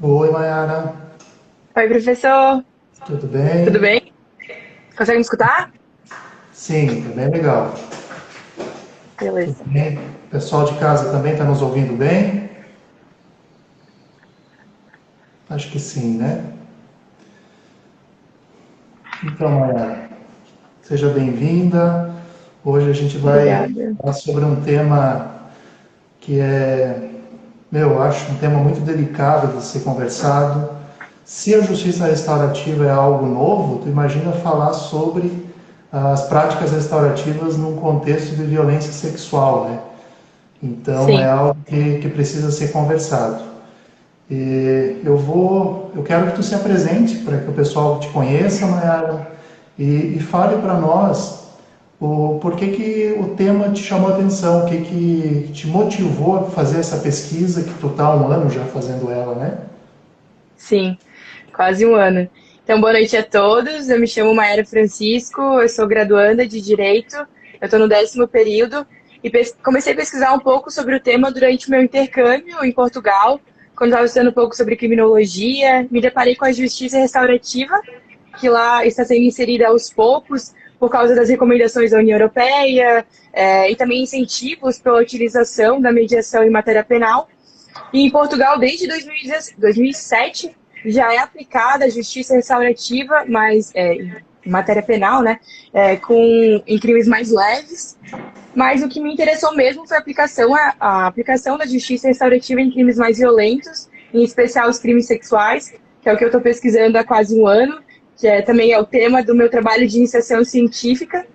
Oi, Mayara. Oi, professor. Tudo Tudo bem? bem? Consegue me escutar? Sim, tá bem legal. Tudo Beleza. bem? O pessoal de casa também está nos ouvindo bem? Acho que sim, né? Então, Mayara, seja bem-vinda. Hoje a gente vai Obrigada. falar sobre um tema que eu acho um tema muito delicado de ser conversado. Se a justiça restaurativa é algo novo, tu imagina falar sobre as práticas restaurativas num contexto de violência sexual, né? Então é Sim. algo que precisa ser conversado. Eu quero que tu se apresente para que o pessoal te conheça, Mayara, e fale para nós por que o tema te chamou a atenção, o que te motivou a fazer essa pesquisa, que tu está há um ano já fazendo ela, né? Sim, quase um ano. Então, boa noite a todos. Eu me chamo Maera Francisco, eu sou graduanda de Direito, eu estou no 10º período e comecei a pesquisar um pouco sobre o tema durante o meu intercâmbio em Portugal, quando estava estudando um pouco sobre criminologia, me deparei com a justiça restaurativa, que lá está sendo inserida aos poucos por causa das recomendações da União Europeia, e também incentivos pela utilização da mediação em matéria penal. E em Portugal, desde 2007, já é aplicada a justiça restaurativa, mas em matéria penal, né, em crimes mais leves. Mas o que me interessou mesmo foi a aplicação da justiça restaurativa em crimes mais violentos, em especial os crimes sexuais, que é o que eu estou pesquisando há quase um ano, também é o tema do meu trabalho de iniciação científica.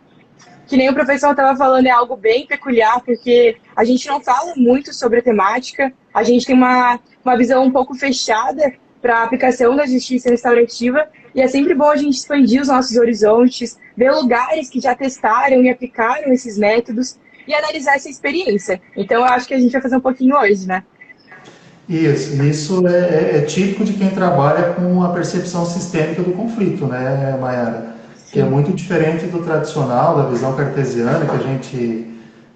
Que nem o professor estava falando, é algo bem peculiar, porque a gente não fala muito sobre a temática, a gente tem uma visão um pouco fechada para a aplicação da justiça restaurativa, e é sempre bom a gente expandir os nossos horizontes, ver lugares que já testaram e aplicaram esses métodos e analisar essa experiência. Então, eu acho que a gente vai fazer um pouquinho hoje, né? Isso é típico de quem trabalha com a percepção sistêmica do conflito, né, Mayara? Que é Sim, muito diferente do tradicional, da visão cartesiana que a gente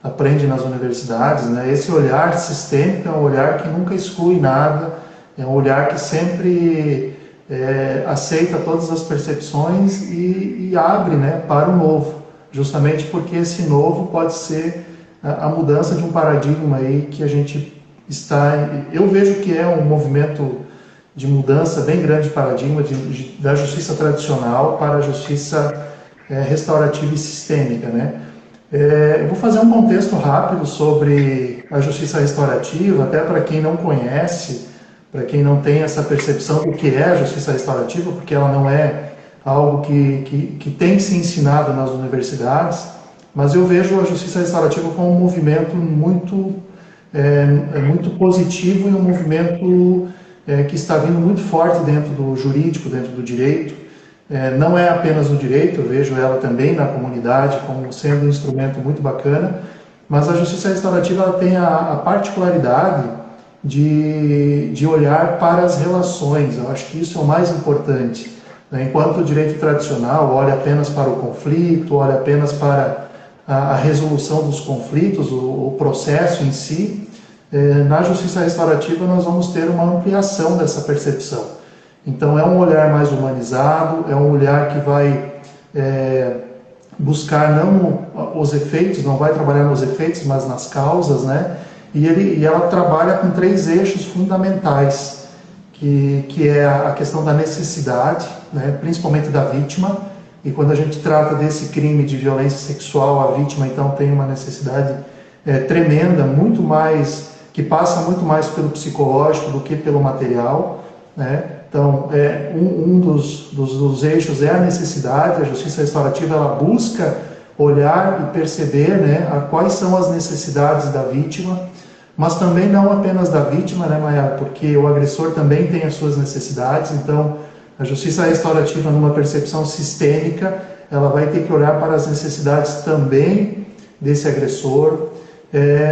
aprende nas universidades, né? Esse olhar sistêmico é um olhar que nunca exclui nada, é um olhar que sempre aceita todas as percepções e abre, né, para o novo, justamente porque esse novo pode ser a mudança de um paradigma aí que a gente está. Eu vejo que é um movimento de mudança bem grande de paradigma da justiça tradicional para a justiça restaurativa e sistêmica, né? Eu vou fazer um contexto rápido sobre a justiça restaurativa, até para quem não conhece, para quem não tem essa percepção do que é a justiça restaurativa, porque ela não é algo que tem se ensinado nas universidades, mas eu vejo a justiça restaurativa como um movimento muito positivo e um movimento que está vindo muito forte dentro do jurídico, dentro do direito. Não é apenas no direito, eu vejo ela também na comunidade como sendo um instrumento muito bacana, mas a justiça restaurativa ela tem a particularidade de olhar para as relações. Eu acho que isso é o mais importante. Né? Enquanto o direito tradicional olha apenas para o conflito, olha apenas para a resolução dos conflitos, o processo em si, na justiça restaurativa nós vamos ter uma ampliação dessa percepção. Então é um olhar mais humanizado, é um olhar que vai buscar não os efeitos, não vai trabalhar nos efeitos, mas nas causas, né? E ela trabalha com três eixos fundamentais, que é a questão da necessidade, né? Principalmente da vítima. E quando a gente trata desse crime de violência sexual, a vítima então tem uma necessidade tremenda, muito mais, que passa muito mais pelo psicológico do que pelo material, né? Então, dos eixos é a necessidade. A justiça restaurativa ela busca olhar e perceber, né, quais são as necessidades da vítima, mas também não apenas da vítima, né, Maia? Porque o agressor também tem as suas necessidades. Então, a justiça restaurativa, numa percepção sistêmica, ela vai ter que olhar para as necessidades também desse agressor.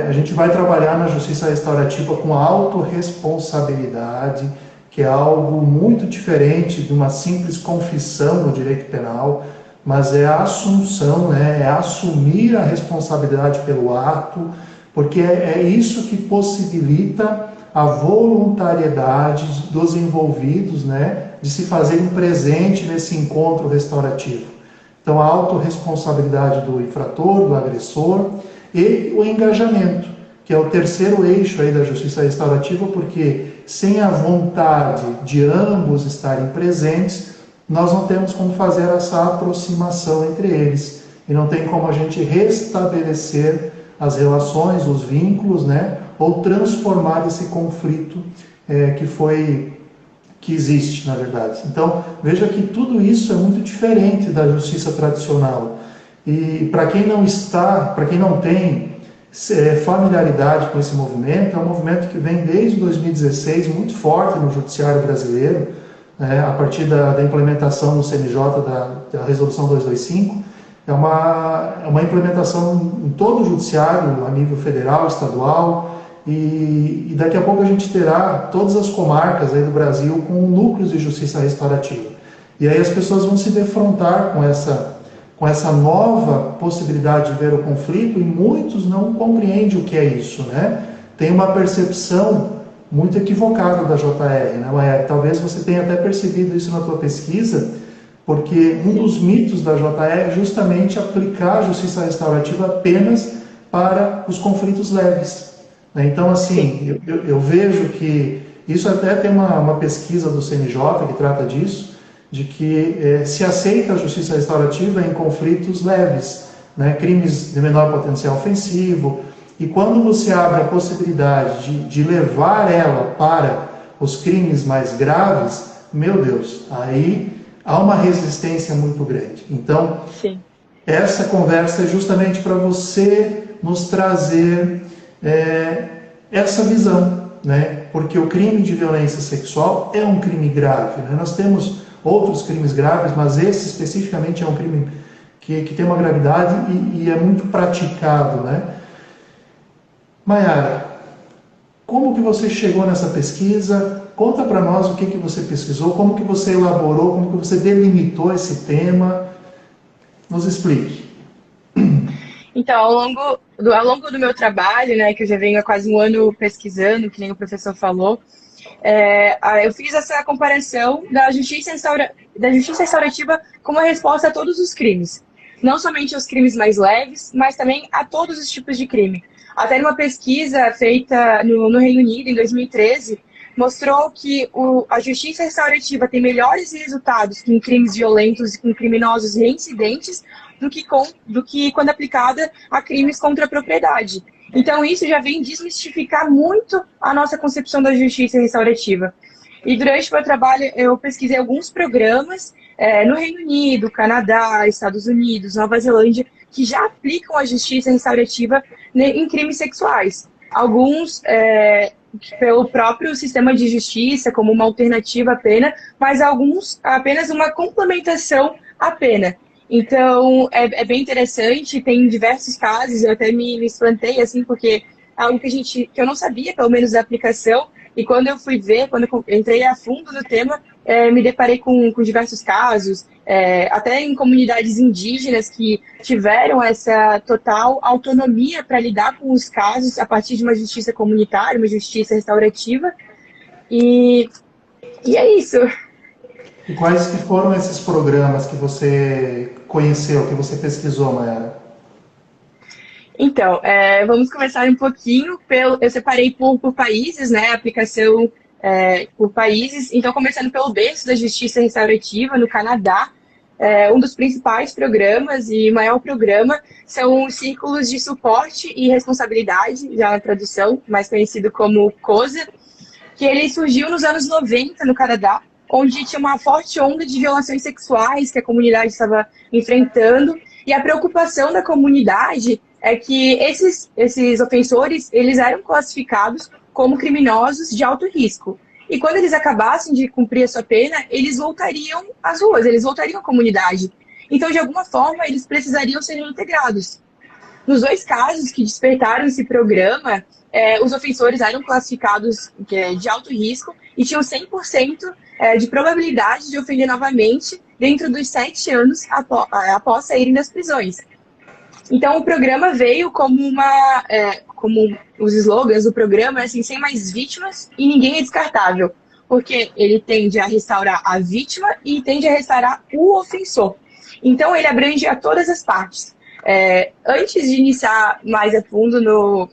A gente vai trabalhar na justiça restaurativa com a autorresponsabilidade, que é algo muito diferente de uma simples confissão no direito penal, mas é a assunção, né? É assumir a responsabilidade pelo ato, porque é isso que possibilita a voluntariedade dos envolvidos, né, de se fazerem presente nesse encontro restaurativo. Então, a autorresponsabilidade do infrator, do agressor, e o engajamento, que é o terceiro eixo aí da justiça restaurativa, porque sem a vontade de ambos estarem presentes, nós não temos como fazer essa aproximação entre eles. E não tem como a gente restabelecer as relações, os vínculos, né? Ou transformar esse conflito que existe, na verdade. Então, veja que tudo isso é muito diferente da justiça tradicional. E para quem não tem familiaridade com esse movimento, é um movimento que vem desde 2016, muito forte no judiciário brasileiro, a partir da implementação no CNJ da Resolução 225, é uma implementação em todo o judiciário, a nível federal, estadual, e daqui a pouco a gente terá todas as comarcas aí do Brasil com núcleos de justiça restaurativa. E aí as pessoas vão se defrontar com essa nova possibilidade de ver o conflito, e muitos não compreendem o que é isso, né? Tem uma percepção muito equivocada da JR, né, Maia? Talvez você tenha até percebido isso na tua pesquisa, porque um dos mitos da JR é justamente aplicar a justiça restaurativa apenas para os conflitos leves. Né? Então, assim, eu vejo que isso até tem uma pesquisa do CNJ que trata disso, de que se aceita a justiça restaurativa em conflitos leves, né? Crimes de menor potencial ofensivo, e quando você abre a possibilidade de levar ela para os crimes mais graves, meu Deus, aí há uma resistência muito grande. Então, sim, essa conversa é justamente para você nos trazer essa visão, né? Porque o crime de violência sexual é um crime grave, né? Nós temos outros crimes graves, mas esse especificamente é um crime que tem uma gravidade e é muito praticado, né? Maiara, como que você chegou nessa pesquisa? Conta para nós o que você pesquisou, como que você elaborou, como que você delimitou esse tema. Nos explique. Então, ao longo do meu trabalho, né, que eu já venho há quase um ano pesquisando, que nem o professor falou, eu fiz essa comparação da justiça restaurativa como a resposta a todos os crimes. Não somente aos crimes mais leves, mas também a todos os tipos de crime. Até numa pesquisa feita no Reino Unido, em 2013, mostrou que a justiça restaurativa tem melhores resultados em crimes violentos e com criminosos reincidentes do que quando aplicada a crimes contra a propriedade. Então, isso já vem desmistificar muito a nossa concepção da justiça restaurativa. E durante o meu trabalho, eu pesquisei alguns programas no Reino Unido, Canadá, Estados Unidos, Nova Zelândia, que já aplicam a justiça restaurativa em crimes sexuais. Alguns pelo próprio sistema de justiça, como uma alternativa à pena, mas alguns apenas uma complementação à pena. Então, é bem interessante, tem diversos casos, eu até me espantei, assim, porque é algo que eu não sabia, pelo menos, da aplicação, e quando eu fui ver, quando eu entrei a fundo no tema, me deparei com diversos casos, até em comunidades indígenas que tiveram essa total autonomia para lidar com os casos a partir de uma justiça comunitária, uma justiça restaurativa, e é isso. E quais que foram esses programas que você conheceu, que você pesquisou, Mayara? Então, vamos começar um pouquinho eu separei por países, né, aplicação por países. Então, começando pelo berço da justiça restaurativa no Canadá, um dos principais programas e maior programa são os Círculos de Suporte e Responsabilidade, já na tradução, mais conhecido como COSA, que ele surgiu nos anos 90 no Canadá, onde tinha uma forte onda de violações sexuais que a comunidade estava enfrentando, e a preocupação da comunidade é que esses ofensores, eles eram classificados como criminosos de alto risco. E quando eles acabassem de cumprir a sua pena, eles voltariam às ruas, eles voltariam à comunidade. Então, de alguma forma, eles precisariam ser reintegrados. Nos dois casos que despertaram esse programa, os ofensores eram classificados de alto risco e tinham 100% de probabilidade de ofender novamente dentro dos 7 anos após saírem das prisões. Então, o programa veio como como os slogans do programa, assim, sem mais vítimas e ninguém é descartável, porque ele tende a restaurar a vítima e tende a restaurar o ofensor. Então, ele abrange a todas as partes. Antes de iniciar mais a fundo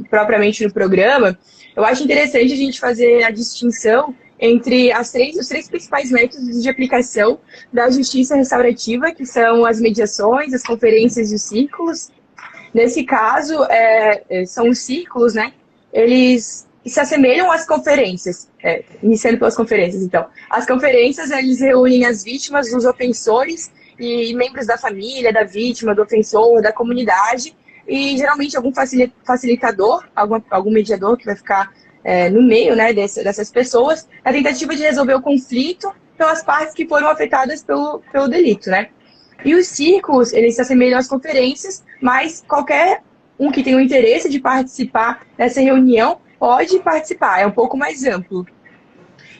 propriamente no programa, eu acho interessante a gente fazer a distinção entre os três principais métodos de aplicação da justiça restaurativa, que são as mediações, as conferências e os círculos. Nesse caso, são os círculos, né? Eles se assemelham às conferências, iniciando pelas conferências, então. As conferências, eles reúnem as vítimas, os ofensores e membros da família, da vítima, do ofensor, da comunidade, e geralmente algum facilitador, algum mediador que vai ficar no meio, né, dessas pessoas, na tentativa de resolver o conflito pelas partes que foram afetadas pelo delito, né? E os círculos, eles se assemelham às conferências, mas qualquer um que tenha o interesse de participar dessa reunião pode participar, é um pouco mais amplo.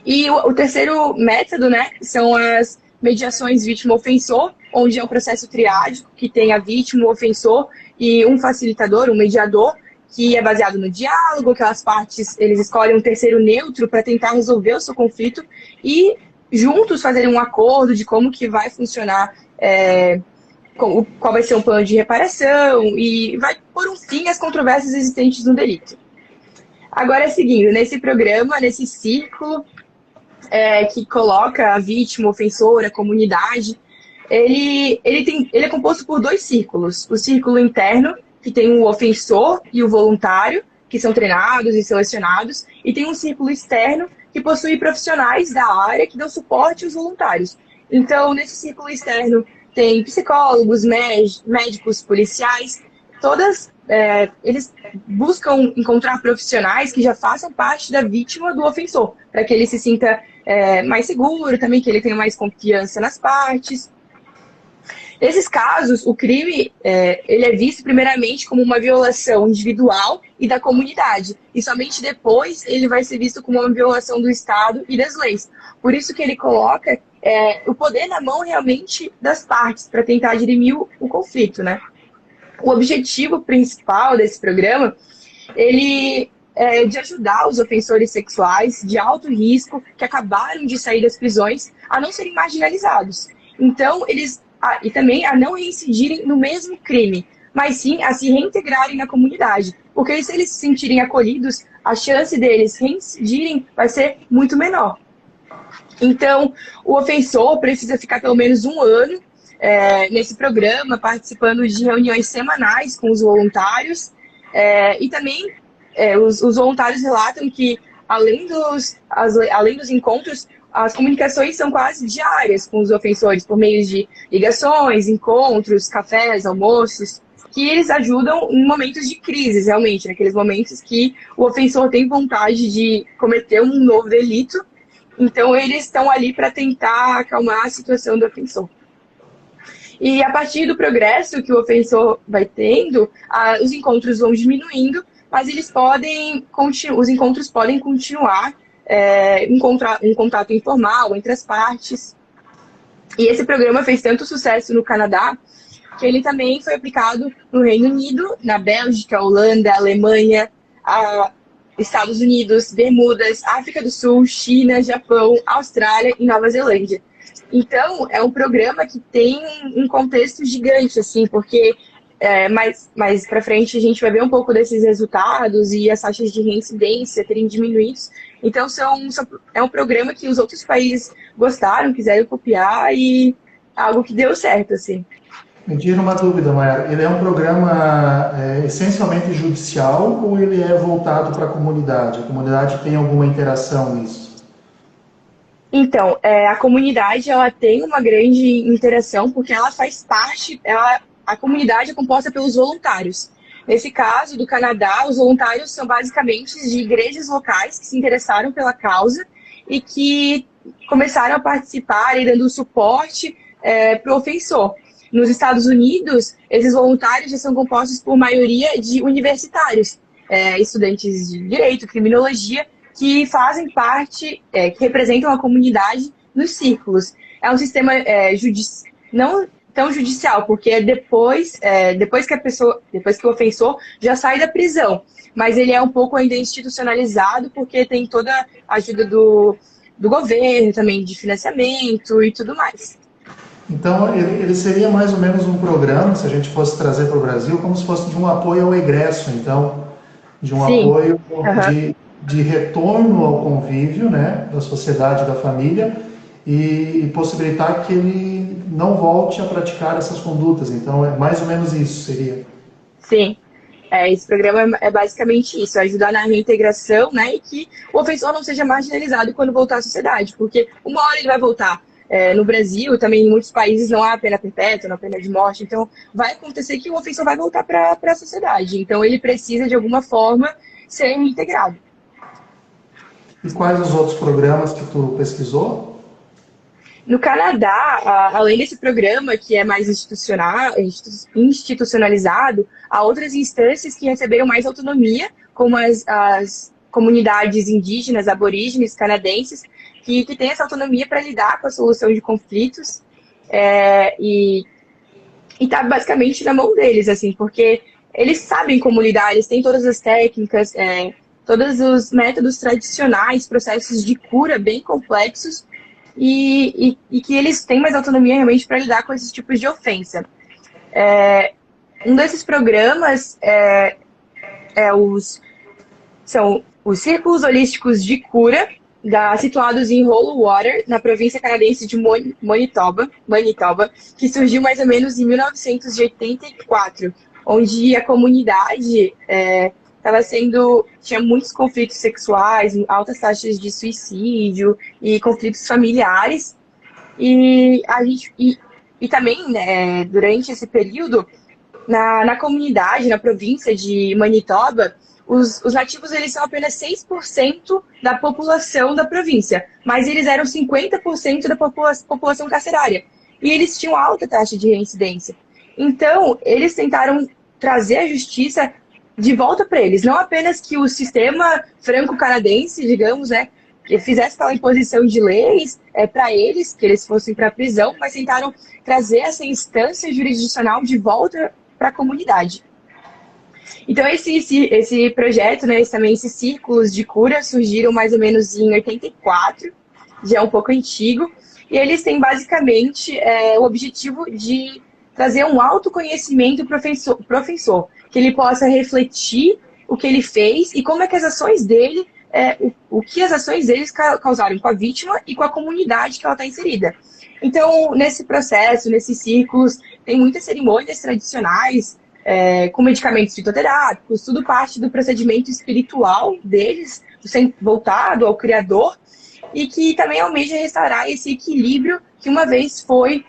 E o terceiro método, né, são as mediações vítima-ofensor, onde é um processo triádico, que tem a vítima, o ofensor e um facilitador, um mediador, que é baseado no diálogo, aquelas partes, eles escolhem um terceiro neutro para tentar resolver o seu conflito e juntos fazerem um acordo de como que vai funcionar, qual vai ser um plano de reparação e vai pôr um fim às controvérsias existentes no delito. Agora, seguindo, nesse programa, nesse círculo que coloca a vítima, o ofensor, a comunidade, ele é composto por dois círculos. O círculo interno, que tem o ofensor e o voluntário, que são treinados e selecionados, e tem um círculo externo, que possui profissionais da área que dão suporte aos voluntários. Então, nesse círculo externo, tem psicólogos, médicos, policiais, eles buscam encontrar profissionais que já façam parte da vítima do ofensor, para que ele se sinta mais seguro, também que ele tenha mais confiança nas partes. Nesses casos, o crime ele é visto primeiramente como uma violação individual e da comunidade, e somente depois ele vai ser visto como uma violação do Estado e das leis. Por isso que ele coloca o poder na mão realmente das partes, para tentar dirimir o conflito, né? O objetivo principal desse programa, ele é de ajudar os ofensores sexuais de alto risco que acabaram de sair das prisões a não serem marginalizados. Então, e também a não reincidirem no mesmo crime, mas sim a se reintegrarem na comunidade. Porque se eles se sentirem acolhidos, a chance deles reincidirem vai ser muito menor. Então, o ofensor precisa ficar pelo menos um ano nesse programa, participando de reuniões semanais com os voluntários. E também os voluntários relatam que, além dos encontros, as comunicações são quase diárias com os ofensores, por meio de ligações, encontros, cafés, almoços, que eles ajudam em momentos de crise, realmente, naqueles momentos que o ofensor tem vontade de cometer um novo delito. Então, eles estão ali para tentar acalmar a situação do ofensor. E a partir do progresso que o ofensor vai tendo, os encontros vão diminuindo, mas os encontros podem continuar um contato informal entre as partes. E esse programa fez tanto sucesso no Canadá, que ele também foi aplicado no Reino Unido, na Bélgica, Holanda, Alemanha, Estados Unidos, Bermudas, África do Sul, China, Japão, Austrália e Nova Zelândia. Então, é um programa que tem um contexto gigante, assim, porque mais para frente a gente vai ver um pouco desses resultados e as taxas de reincidência terem diminuído. Então, é um programa que os outros países gostaram, quiseram copiar e algo que deu certo, assim. Me tira uma dúvida, Mayara. Ele é um programa essencialmente judicial ou ele é voltado para a comunidade? A comunidade tem alguma interação nisso? Então, a comunidade ela tem uma grande interação porque ela faz parte, a comunidade é composta pelos voluntários. Nesse caso, do Canadá, os voluntários são basicamente de igrejas locais que se interessaram pela causa e que começaram a participar e dando suporte para o ofensor. Nos Estados Unidos, esses voluntários já são compostos por maioria de universitários, estudantes de direito, criminologia, que fazem parte, que representam a comunidade nos círculos. É um sistema tão judicial, porque é depois que o ofensor já sai da prisão. Mas ele é um pouco ainda institucionalizado, porque tem toda a ajuda do governo, também de financiamento e tudo mais. Então, ele seria mais ou menos um programa, se a gente fosse trazer para o Brasil, como se fosse de um apoio ao egresso, então, de um Sim. apoio de retorno ao convívio, né, da sociedade, da família, e possibilitar que ele não volte a praticar essas condutas. Então, é mais ou menos isso, seria. Sim. Esse programa é basicamente isso, ajudar na reintegração, né, e que o ofensor não seja marginalizado quando voltar à sociedade, porque uma hora ele vai voltar. No Brasil, também em muitos países, não há pena perpétua, não há pena de morte, então vai acontecer que o ofensor vai voltar para a sociedade. Então ele precisa, de alguma forma, ser reintegrado. E quais os outros programas que tu pesquisou? No Canadá, além desse programa que é mais institucionalizado, há outras instâncias que receberam mais autonomia, como as comunidades indígenas, aborígenes, canadenses, que têm essa autonomia para lidar com a solução de conflitos. E está basicamente na mão deles, assim, porque eles sabem como lidar, eles têm todas as técnicas, todos os métodos tradicionais, processos de cura bem complexos, e que eles têm mais autonomia realmente para lidar com esses tipos de ofensa. Um desses programas são os Círculos Holísticos de Cura, situados em Holy-Water, na província canadense de Manitoba, que surgiu mais ou menos em 1984, onde a comunidade tinha muitos conflitos sexuais, altas taxas de suicídio e conflitos familiares. E também, né, durante esse período, na comunidade, na província de Manitoba, os nativos eles são apenas 6% da população da província, mas eles eram 50% da população carcerária. E eles tinham alta taxa de reincidência. Então, eles tentaram trazer a justiça de volta para eles. Não apenas que o sistema franco-canadense, digamos, né, fizesse aquela imposição de leis para eles, que eles fossem para a prisão, mas tentaram trazer essa instância jurisdicional de volta para a comunidade. Então, esse projeto, né, esses círculos de cura surgiram mais ou menos em 84, já é um pouco antigo, e eles têm basicamente o objetivo de trazer um autoconhecimento para o ofensor, que ele possa refletir o que ele fez e como é que as ações dele, o que as ações deles causaram com a vítima e com a comunidade que ela está inserida. Então, nesse processo, nesses círculos, tem muitas cerimônias tradicionais, com medicamentos fitoterápicos, tudo parte do procedimento espiritual deles, voltado ao Criador, e que também almeja restaurar esse equilíbrio que uma vez foi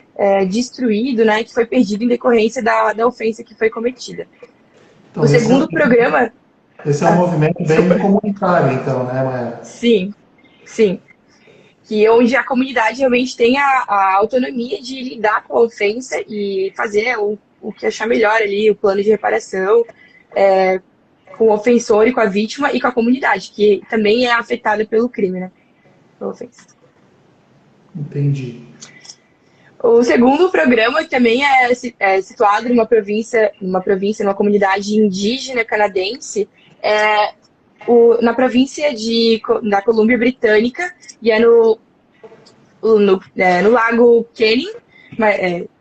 destruído, né, que foi perdido em decorrência da ofensa que foi cometida. Então, o segundo programa... Esse é um movimento bem comunitário, então, né, Maia? Sim, sim. Que onde a comunidade realmente tem a autonomia de lidar com a ofensa e fazer o que achar melhor ali, o plano de reparação, com o ofensor e com a vítima e com a comunidade, que também é afetada pelo crime, né? Pela ofensa. Entendi. O segundo programa também é situado numa numa comunidade indígena canadense, na província da Colômbia Britânica, e no Lago Canning.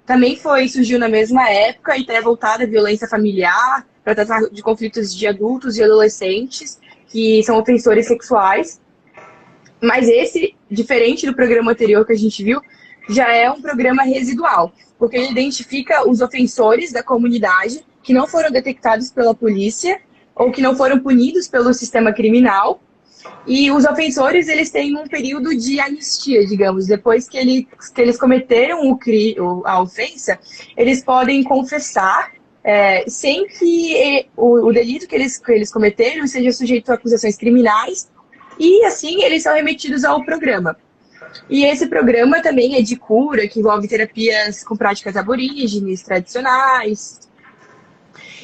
Também surgiu na mesma época e é voltada à violência familiar, para tratar de conflitos de adultos e adolescentes que são ofensores sexuais. Mas esse, diferente do programa anterior que a gente viu, já é um programa residual, porque ele identifica os ofensores da comunidade que não foram detectados pela polícia ou que não foram punidos pelo sistema criminal. E os ofensores, eles têm um período de anistia, digamos. Depois que eles cometeram a ofensa, eles podem confessar sem que o delito que eles cometeram seja sujeito a acusações criminais. E, assim, eles são remetidos ao programa. E esse programa também é de cura, que envolve terapias com práticas aborígenes, tradicionais.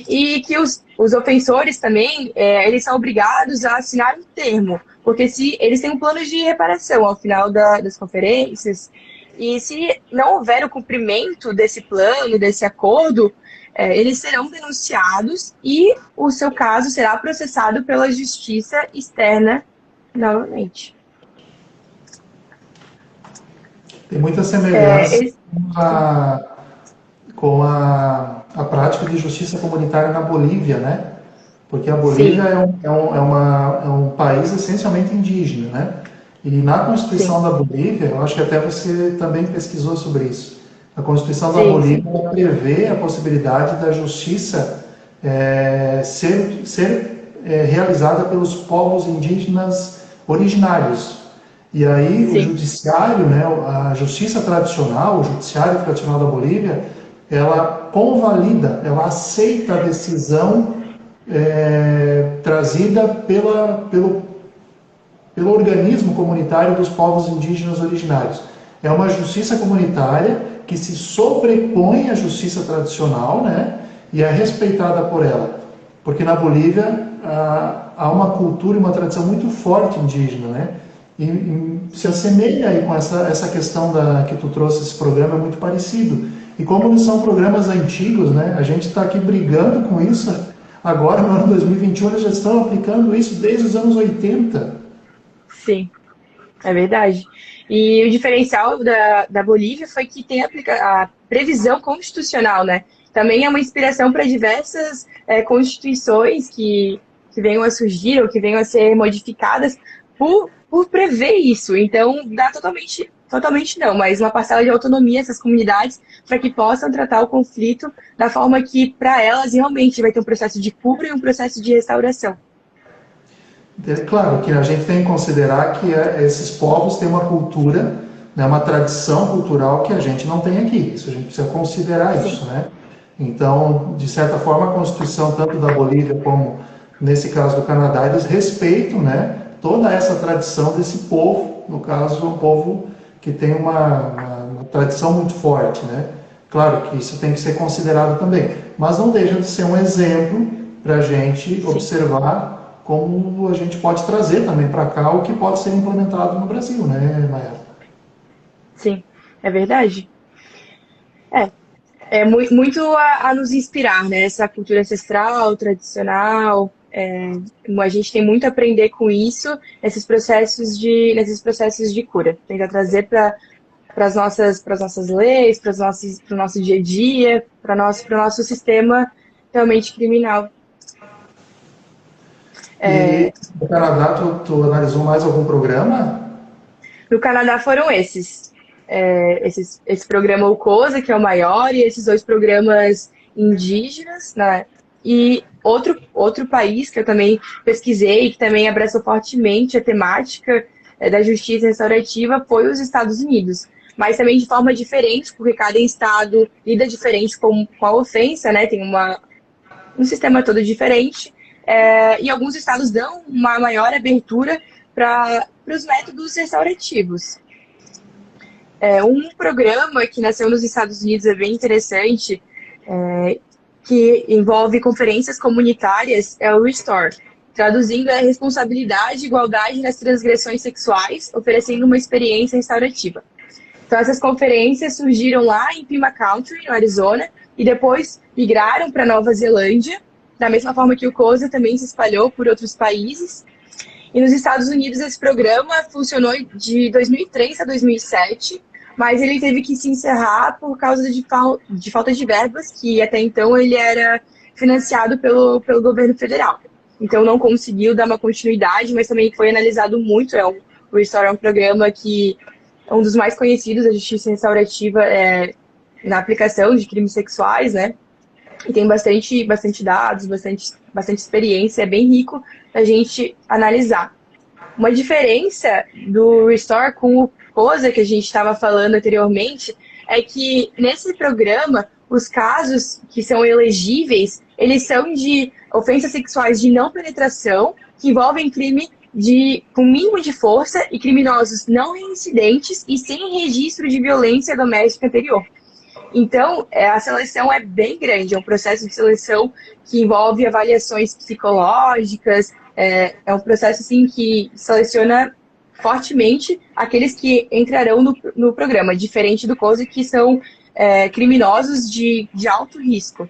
E que os ofensores também, eles são obrigados a assinar um termo, porque se eles têm um plano de reparação ao final das conferências, E se não houver o cumprimento desse plano, desse acordo, eles serão denunciados e o seu caso será processado pela justiça externa novamente. Tem muita semelhança Esse... com a prática de justiça comunitária na Bolívia, né? Porque a Bolívia Sim, é um país essencialmente indígena, né? E na Constituição sim, da Bolívia, eu acho que até você também pesquisou sobre isso, a Constituição da sim, sim, Bolívia prevê a possibilidade da justiça ser realizada pelos povos indígenas originários. E aí o sim, judiciário, né, a justiça tradicional, o judiciário tradicional da Bolívia, ela convalida, ela aceita a decisão trazida pelo organismo comunitário dos povos indígenas originários. É uma justiça comunitária que se sobrepõe à justiça tradicional, né, e é respeitada por ela. Porque na Bolívia há uma cultura e uma tradição muito forte indígena, né? E se assemelha aí com essa questão que tu trouxe, esse programa é muito parecido. E como eles são programas antigos, né? A gente está aqui brigando com isso. Agora, no ano 2021, eles já estão aplicando isso desde os anos 80. sim, é verdade. E o diferencial da Bolívia foi que tem a previsão constitucional, né? Também é uma inspiração para diversas constituições que venham a surgir ou que venham a ser modificadas por prever isso. Então, dá totalmente não, mas uma parcela de autonomia a essas comunidades para que possam tratar o conflito da forma que, para elas, realmente vai ter um processo de cura e um processo de restauração. É claro que a gente tem que considerar que esses povos têm uma cultura, né, uma tradição cultural que a gente não tem aqui. Isso a gente precisa considerar Sim, isso, né? Então, de certa forma, a Constituição tanto da Bolívia como nesse caso do Canadá, eles respeitam, né, toda essa tradição desse povo. No caso, um povo que tem uma tradição muito forte, né? Claro que isso tem que ser considerado também, mas não deixa de ser um exemplo para a gente sim, observar como a gente pode trazer também para cá o que pode ser implementado no Brasil, né, Maia? sim, é verdade. É, muito a nos inspirar, né? Essa cultura ancestral, tradicional. A gente tem muito a aprender com isso, nesses processos de cura. Tentar trazer para as nossas leis, para o nosso dia a dia, para o nosso sistema realmente criminal. E no Canadá, tu analisou mais algum programa? No Canadá foram esses. Esse programa UCOSA, que é o maior, e esses dois programas indígenas, né? E outro país que eu também pesquisei, que também abraçou fortemente a temática da justiça restaurativa, foi os Estados Unidos. Mas também de forma diferente, porque cada estado lida diferente com a ofensa, né? Tem um sistema todo diferente. E alguns estados dão uma maior abertura para os métodos restaurativos. Um programa que nasceu nos Estados Unidos é bem interessante, que envolve conferências comunitárias, é o Restore. Traduzindo, é responsabilidade e igualdade nas transgressões sexuais, oferecendo uma experiência restaurativa. Então, essas conferências surgiram lá em Pima Country, no Arizona, e depois migraram para Nova Zelândia, da mesma forma que o COSA também se espalhou por outros países. E nos Estados Unidos esse programa funcionou de 2003 a 2007, mas ele teve que se encerrar por causa de falta de verbas, que até então ele era financiado pelo governo federal. Então não conseguiu dar uma continuidade, mas também foi analisado muito. O Restore é um programa que é um dos mais conhecidos da justiça restaurativa na aplicação de crimes sexuais, né? E tem bastante dados, bastante experiência, é bem rico a gente analisar. Uma diferença do Restore com o COSA, que a gente estava falando anteriormente, é que nesse programa, os casos que são elegíveis, eles são de ofensas sexuais de não penetração, que envolvem crime com mínimo de força e criminosos não reincidentes e sem registro de violência doméstica anterior. Então, a seleção é bem grande, é um processo de seleção que envolve avaliações psicológicas, é um processo assim, que seleciona fortemente aqueles que entrarão no programa, diferente do COSE, que são criminosos de alto risco.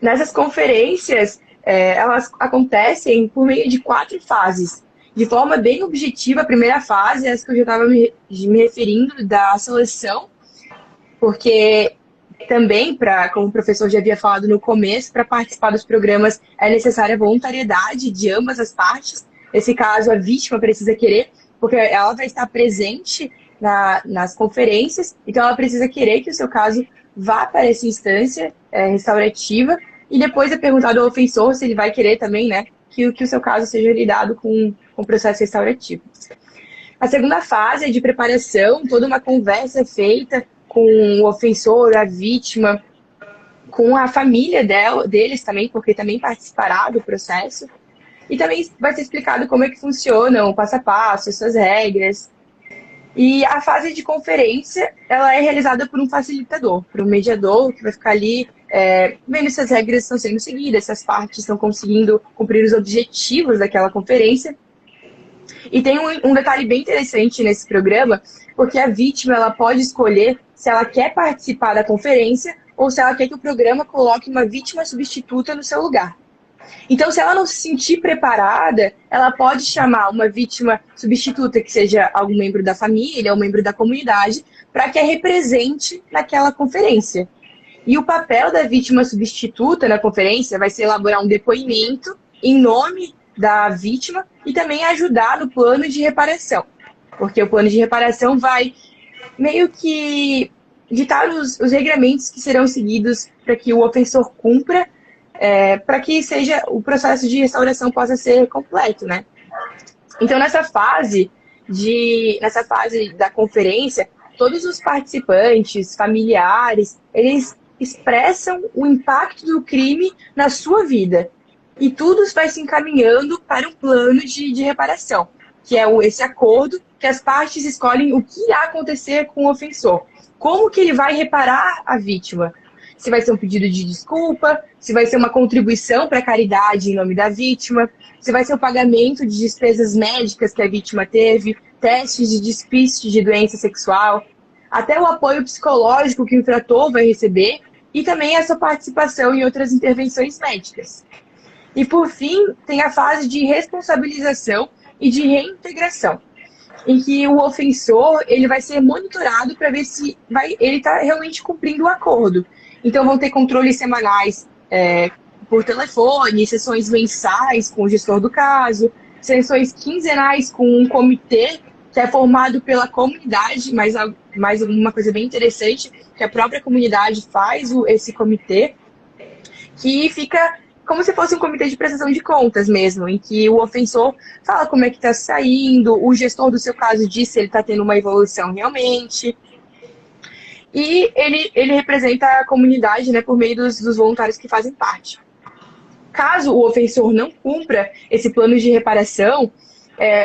Nessas conferências, elas acontecem por meio de 4 fases. De forma bem objetiva, a primeira fase é essa que eu já estava me referindo, da seleção, porque também, como o professor já havia falado no começo, para participar dos programas é necessária a voluntariedade de ambas as partes. Nesse caso, a vítima precisa querer, porque ela vai estar presente nas conferências, então ela precisa querer que o seu caso vá para essa instância restaurativa, e depois é perguntado ao ofensor se ele vai querer também, né, que o seu caso seja lidado com o processo restaurativo. A segunda fase é de preparação, toda uma conversa feita com o ofensor, a vítima, com a família deles também, porque também participará do processo. E também vai ser explicado como é que funciona o passo a passo, suas regras. E a fase de conferência, ela é realizada por um facilitador, por um mediador, que vai ficar ali vendo se as regras estão sendo seguidas, se as partes estão conseguindo cumprir os objetivos daquela conferência. E tem um detalhe bem interessante nesse programa, porque a vítima ela pode escolher se ela quer participar da conferência ou se ela quer que o programa coloque uma vítima substituta no seu lugar. Então, se ela não se sentir preparada, ela pode chamar uma vítima substituta, que seja algum membro da família ou membro da comunidade, para que a represente naquela conferência. E o papel da vítima substituta na conferência vai ser elaborar um depoimento em nome da vítima e também ajudar no plano de reparação. Porque o plano de reparação vai meio que ditar os regramentos que serão seguidos para que o ofensor cumpra, para que o processo de restauração possa ser completo, né? Então, nessa fase da conferência, todos os participantes, familiares, eles expressam o impacto do crime na sua vida. E tudo vai se encaminhando para um plano de reparação, que é esse acordo que as partes escolhem o que irá acontecer com o ofensor. Como que ele vai reparar a vítima? Se vai ser um pedido de desculpa, se vai ser uma contribuição para a caridade em nome da vítima, se vai ser o pagamento de despesas médicas que a vítima teve, testes de despiste de doença sexual, até o apoio psicológico que o infrator vai receber e também a sua participação em outras intervenções médicas. E, por fim, tem a fase de responsabilização e de reintegração, em que o ofensor ele vai ser monitorado para ver se ele está realmente cumprindo o acordo. Então, vão ter controles semanais por telefone, sessões mensais com o gestor do caso, sessões quinzenais com um comitê que é formado pela comunidade, mas mais uma coisa bem interessante, que a própria comunidade faz esse comitê, que fica como se fosse um comitê de prestação de contas mesmo, em que o ofensor fala como é que está saindo, o gestor do seu caso diz se ele está tendo uma evolução realmente. E ele representa a comunidade, né, por meio dos voluntários que fazem parte. Caso o ofensor não cumpra esse plano de reparação,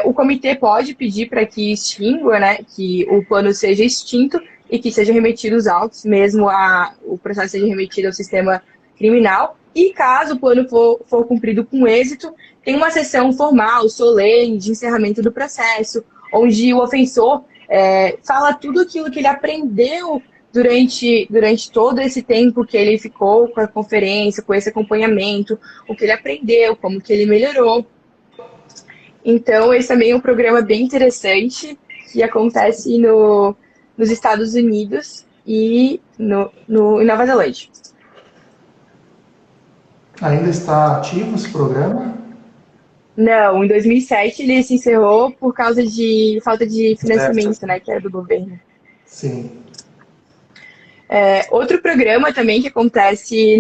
o comitê pode pedir para que extingua, né, que o plano seja extinto e que sejam remetidos os autos, mesmo o processo seja remetido ao sistema criminal. E caso o plano for cumprido com êxito, tem uma sessão formal, solene, de encerramento do processo, onde o ofensor fala tudo aquilo que ele aprendeu durante todo esse tempo que ele ficou com a conferência, com esse acompanhamento, o que ele aprendeu, como que ele melhorou. Então, esse também é um programa bem interessante que acontece nos Estados Unidos e em Nova Zelândia. Ainda está ativo esse programa? Não, em 2007 ele se encerrou por causa de falta de financiamento, né, que era do governo. Sim. Outro programa também que acontece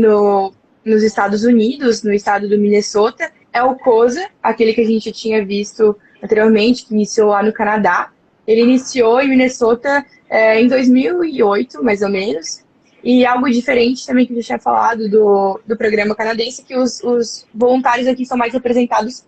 nos Estados Unidos, no estado do Minnesota, é o COSA, aquele que a gente tinha visto anteriormente, que iniciou lá no Canadá. Ele iniciou em Minnesota em 2008, mais ou menos. E algo diferente também que eu já tinha falado do programa canadense, que os voluntários aqui são mais representados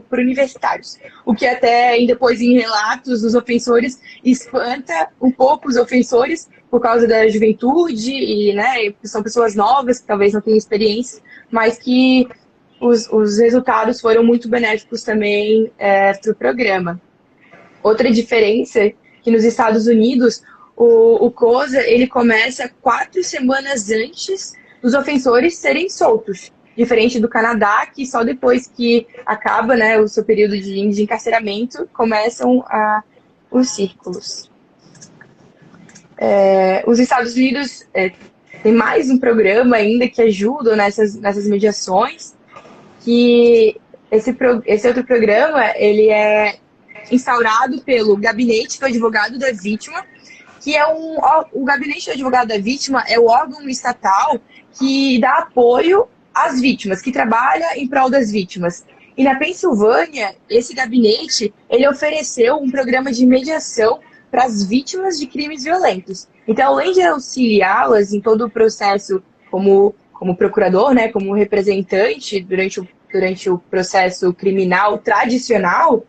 por universitários. O que até, depois em relatos dos ofensores, espanta um pouco os ofensores por causa da juventude, e né, são pessoas novas, que talvez não tenham experiência, mas que os resultados foram muito benéficos também para o programa. Outra diferença é que nos Estados Unidos, o COSA ele começa 4 semanas antes dos ofensores serem soltos. Diferente do Canadá, que só depois que acaba, né, o seu período de encarceramento, começam os círculos. Os Estados Unidos tem mais um programa ainda que ajuda nessas mediações, que esse outro programa ele é instaurado pelo Gabinete do Advogado da Vítima, que é o Gabinete do Advogado da Vítima é o órgão estatal que dá apoio às vítimas, que trabalha em prol das vítimas. E na Pensilvânia, esse gabinete, ele ofereceu um programa de mediação para as vítimas de crimes violentos. Então, além de auxiliá-las em todo o processo como procurador, né, como representante durante o processo criminal tradicional,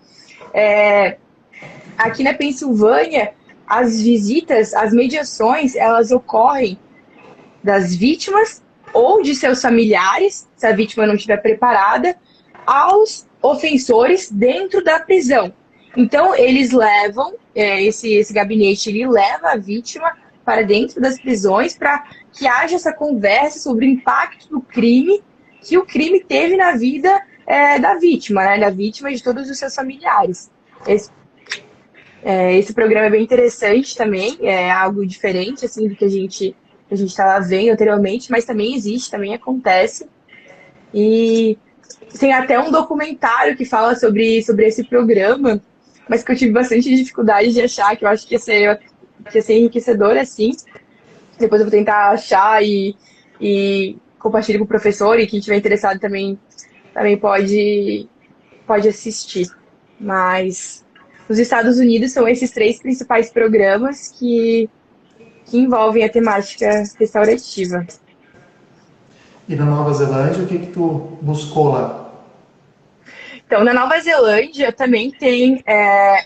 aqui na Pensilvânia, as visitas, as mediações, elas ocorrem das vítimas ou de seus familiares, se a vítima não estiver preparada, aos ofensores dentro da prisão. Então, eles levam, esse gabinete, ele leva a vítima para dentro das prisões para que haja essa conversa sobre o impacto do crime que o crime teve na vida da vítima, né? Da vítima e de todos os seus familiares. Esse programa é bem interessante também, é algo diferente assim, do que a gente estava vendo anteriormente, mas também existe, também acontece. E tem até um documentário que fala sobre esse programa, mas que eu tive bastante dificuldade de achar, que eu acho que ia ser enriquecedor, assim. Depois eu vou tentar achar e compartilhar com o professor, e quem estiver interessado também pode assistir. Mas nos Estados Unidos são esses 3 principais programas que envolvem a temática restaurativa. E na Nova Zelândia, o que tu buscou lá? Então, na Nova Zelândia também tem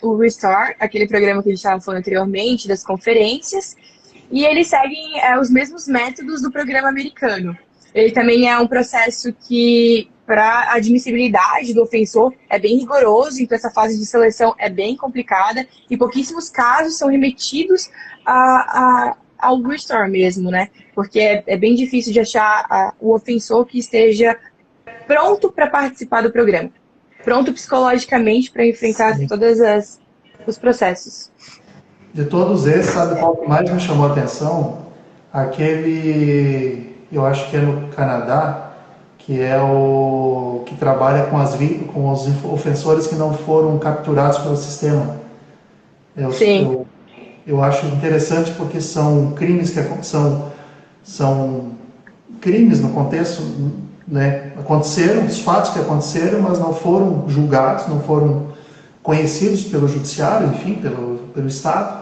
o Restore, aquele programa que a gente estava falando anteriormente, das conferências, e eles seguem os mesmos métodos do programa americano. Ele também é um processo que, para a admissibilidade do ofensor, é bem rigoroso, então essa fase de seleção é bem complicada, e pouquíssimos casos são remetidos ao Restore mesmo, né? Porque é bem difícil de achar o ofensor que esteja pronto para participar do programa. Pronto psicologicamente para enfrentar todos os processos. De todos esses, sabe qual que mais me chamou a atenção? Aquele, eu acho que é no Canadá, que é o que trabalha com os ofensores que não foram capturados pelo sistema. Sim. Eu acho interessante porque são crimes que são crimes no contexto, né? Aconteceram, os fatos que aconteceram, mas não foram julgados, não foram conhecidos pelo judiciário, enfim, pelo Estado,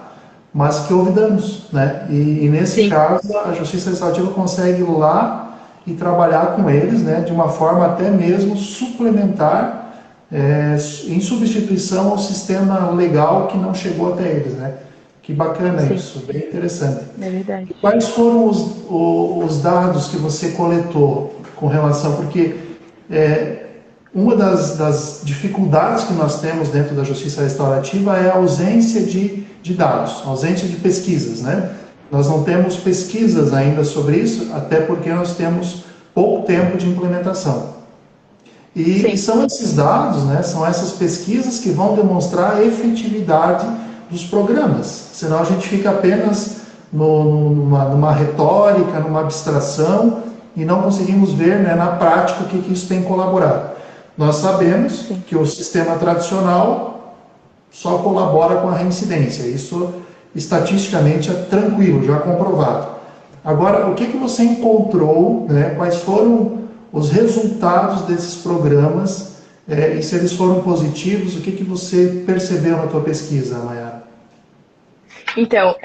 mas que houve danos, né? E nesse Sim. caso, a Justiça Restaurativa consegue ir lá e trabalhar com eles, né, de uma forma até mesmo suplementar, em substituição ao sistema legal que não chegou até eles, né? Que bacana. Sim. Isso, bem interessante. É verdade. E quais foram os dados que você coletou com relação, porque uma das dificuldades que nós temos dentro da Justiça Restaurativa é a ausência de dados, a ausência de pesquisas, né? Nós não temos pesquisas ainda sobre isso, até porque nós temos pouco tempo de implementação. E são esses dados, né, são essas pesquisas que vão demonstrar a efetividade dos programas. Senão a gente fica apenas numa retórica, numa abstração, e não conseguimos ver, né, na prática o que isso tem colaborado. Nós sabemos que o sistema tradicional só colabora com a reincidência. Isso estatisticamente é tranquilo, já comprovado. Agora, o que você encontrou, né, quais foram os resultados desses programas, e se eles foram positivos, o que você percebeu na tua pesquisa, Mayara? Então,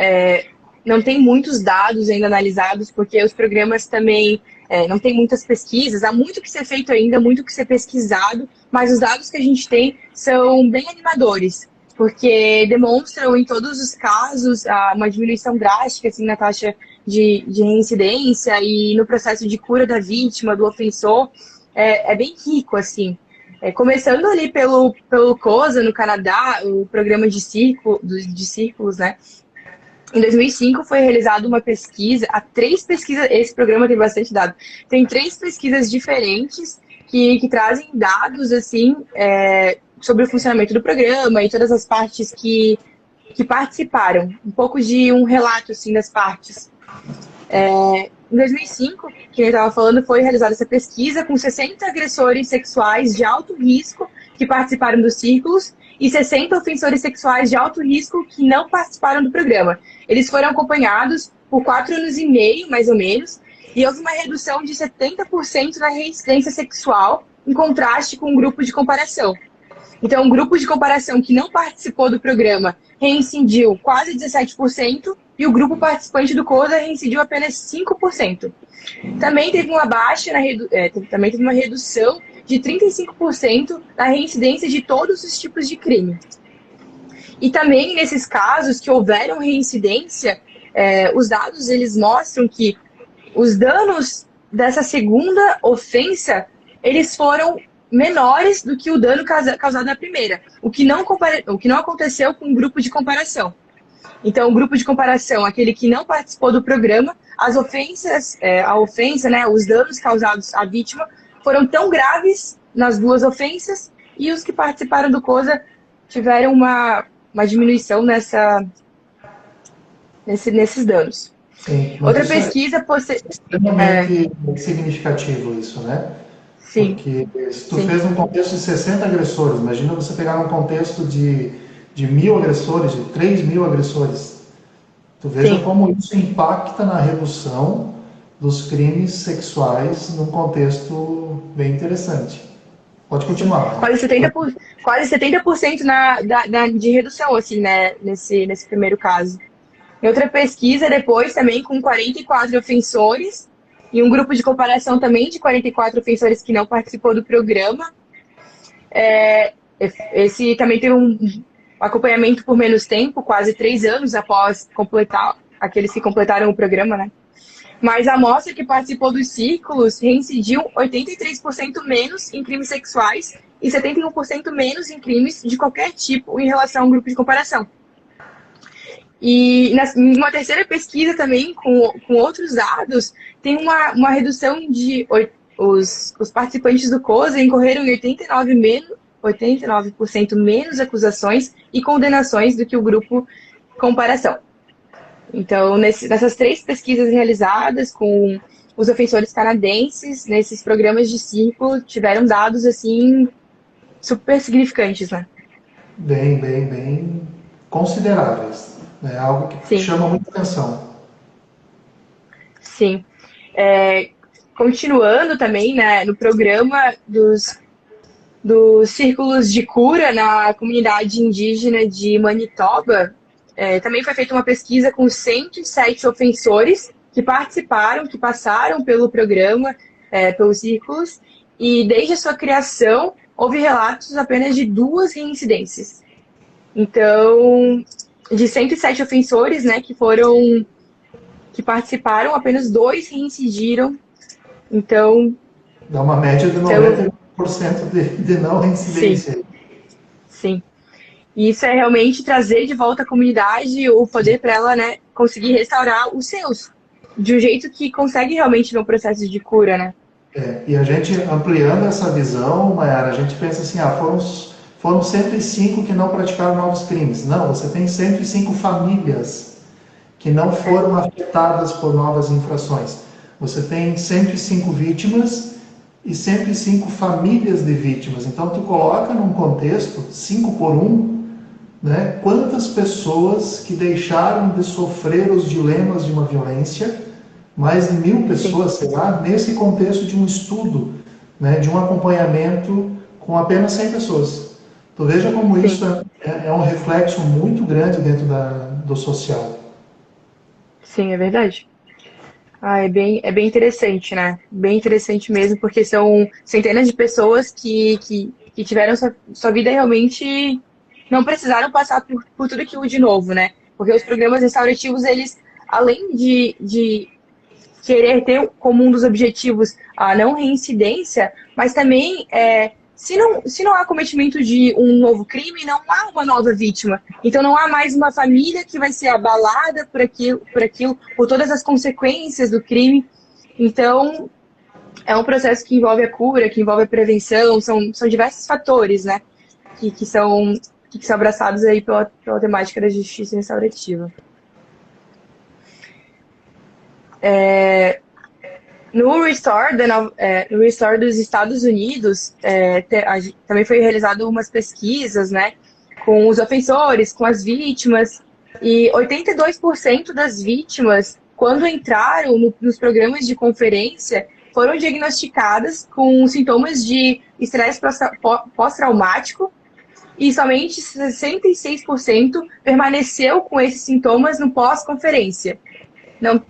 não tem muitos dados ainda analisados, porque os programas também não tem muitas pesquisas, há muito que ser feito ainda, muito que ser pesquisado, mas os dados que a gente tem são bem animadores, porque demonstram em todos os casos uma diminuição drástica assim, na taxa de reincidência e no processo de cura da vítima, do ofensor. é bem rico, assim. Começando ali pelo COSA, no Canadá, o programa de círculos, né? Em 2005 foi realizada uma pesquisa, há 3 pesquisas, esse programa tem bastante dado, tem 3 pesquisas diferentes que trazem dados, assim, sobre o funcionamento do programa e todas as partes que participaram. Um pouco de um relato, assim, das partes. Em 2005, que eu estava falando, foi realizada essa pesquisa com 60 agressores sexuais de alto risco que participaram dos círculos e 60 ofensores sexuais de alto risco que não participaram do programa. Eles foram acompanhados por 4 anos e meio, mais ou menos, e houve uma redução de 70% na reincidência sexual, em contraste com um grupo de comparação. Então, um grupo de comparação que não participou do programa reincidiu quase 17% e o grupo participante do COSA reincidiu apenas 5%. Também teve uma também teve uma redução de 35% na reincidência de todos os tipos de crime. E também, nesses casos que houveram reincidência, os dados eles mostram que os danos dessa segunda ofensa, eles foram menores do que o dano causado na primeira, o que não aconteceu com o grupo de comparação. Então, o grupo de comparação, aquele que não participou do programa, as ofensas, a ofensa, né, os danos causados à vítima foram tão graves nas 2 ofensas e os que participaram do COSA tiveram uma diminuição nesses danos. Sim, mas Outra isso pesquisa... é extremamente significativo, isso, né? Sim, Porque se tu sim, fez um contexto de 60 agressores, imagina você pegar um contexto de 1.000 agressores, de 3.000 agressores. Tu veja sim. como isso impacta na redução dos crimes sexuais num contexto bem interessante. Pode continuar. Quase 70% de redução, assim, né, nesse primeiro caso. Em outra pesquisa, depois, também com 44 ofensores, e um grupo de comparação também de 44 ofensores que não participou do programa. Esse também teve um acompanhamento por menos tempo, quase 3 anos após completar, aqueles que completaram o programa, né? Mas a amostra que participou dos círculos reincidiu 83% menos em crimes sexuais e 71% menos em crimes de qualquer tipo em relação a um grupo de comparação. E em uma terceira pesquisa também, com outros dados, tem uma redução de... Os participantes do COSA incorreram em 89% menos acusações e condenações do que o grupo comparação. Então, nessas 3 pesquisas realizadas com os ofensores canadenses, nesses programas de círculo, tiveram dados, assim, super significantes, né? Bem consideráveis. É algo que Sim, chama muita atenção. sim. Continuando também, né, no programa dos círculos de cura na comunidade indígena de Manitoba, também foi feita uma pesquisa com 107 ofensores que participaram, que passaram pelo programa, pelos círculos, e desde a sua criação houve relatos apenas de 2 reincidências. Então, de 107 ofensores, né, que participaram, apenas 2 reincidiram. Então, Dá uma média de 90% de não sim, reincidência. sim. E isso é realmente trazer de volta a comunidade o poder para ela, né, conseguir restaurar os seus, de um jeito que consegue realmente ver um processo de cura, né? E a gente, ampliando essa visão, Mayara, a gente pensa assim, foram 105 que não praticaram novos crimes. Não, você tem 105 famílias que não foram afetadas por novas infrações. Você tem 105 vítimas e 105 famílias de vítimas. Então, tu coloca num contexto, 5 por 1, né, quantas pessoas que deixaram de sofrer os dilemas de uma violência, mais de 1.000 pessoas, sei lá, nesse contexto de um estudo, né, de um acompanhamento com apenas 100 pessoas. Tu veja como Sim. isso é um reflexo muito grande dentro do social. Sim, é verdade. É bem interessante, né? Bem interessante mesmo, porque são centenas de pessoas que tiveram sua vida realmente não precisaram passar por tudo aquilo de novo, né? Porque os programas restaurativos, eles, além de querer ter como um dos objetivos a não reincidência, mas também se não há cometimento de um novo crime, não há uma nova vítima. Então não há mais uma família que vai ser abalada por aquilo, por todas as consequências do crime. Então é um processo que envolve a cura, que envolve a prevenção, são diversos fatores, né, que são abraçados aí pela temática da justiça restaurativa. No Restore dos Estados Unidos, também foi realizado umas pesquisas, né, com os ofensores, com as vítimas, e 82% das vítimas, quando entraram nos programas de conferência, foram diagnosticadas com sintomas de estresse pós-traumático, e somente 66% permaneceu com esses sintomas no pós-conferência.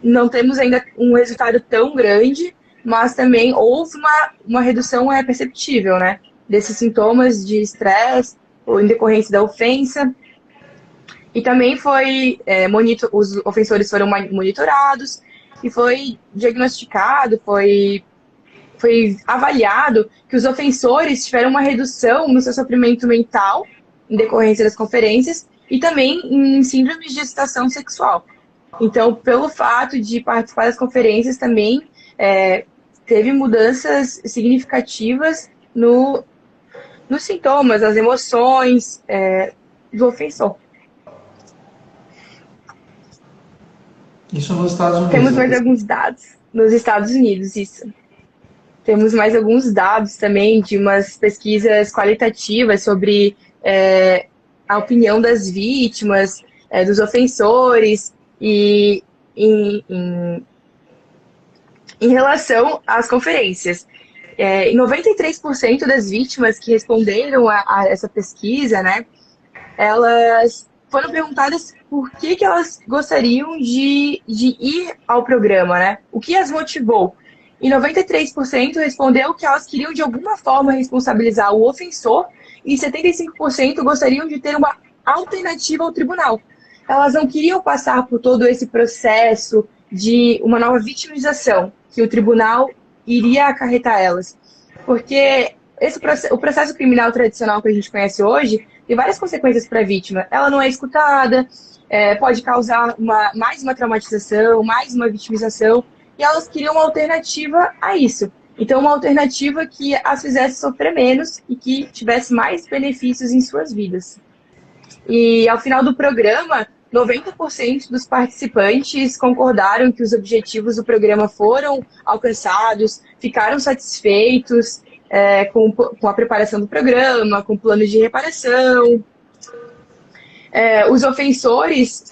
Não temos ainda um resultado tão grande, mas também houve uma redução perceptível, né, desses sintomas de estresse ou em decorrência da ofensa. E também os ofensores foram monitorados e foi diagnosticado, foi avaliado que os ofensores tiveram uma redução no seu sofrimento mental em decorrência das conferências e também em síndromes de excitação sexual. Então, pelo fato de participar das conferências também teve mudanças significativas nos sintomas, nas emoções do ofensor. Isso nos Estados Unidos. Temos mais alguns dados nos Estados Unidos, isso. Temos mais alguns dados também de umas pesquisas qualitativas sobre a opinião das vítimas, dos ofensores, e em relação às conferências. 93% das vítimas que responderam a essa pesquisa, né, elas foram perguntadas por que elas gostariam de ir ao programa, né? O que as motivou? E 93% respondeu que elas queriam de alguma forma responsabilizar o ofensor e 75% gostariam de ter uma alternativa ao tribunal. Elas não queriam passar por todo esse processo de uma nova vitimização que o tribunal iria acarretar elas. Porque o processo criminal tradicional que a gente conhece hoje tem várias consequências para a vítima. Ela não é escutada, pode causar mais uma traumatização, mais uma vitimização, e elas queriam uma alternativa a isso. Então, uma alternativa que as fizesse sofrer menos e que tivesse mais benefícios em suas vidas. E ao final do programa, 90% dos participantes concordaram que os objetivos do programa foram alcançados, ficaram satisfeitos com a preparação do programa, com o plano de reparação. Os ofensores,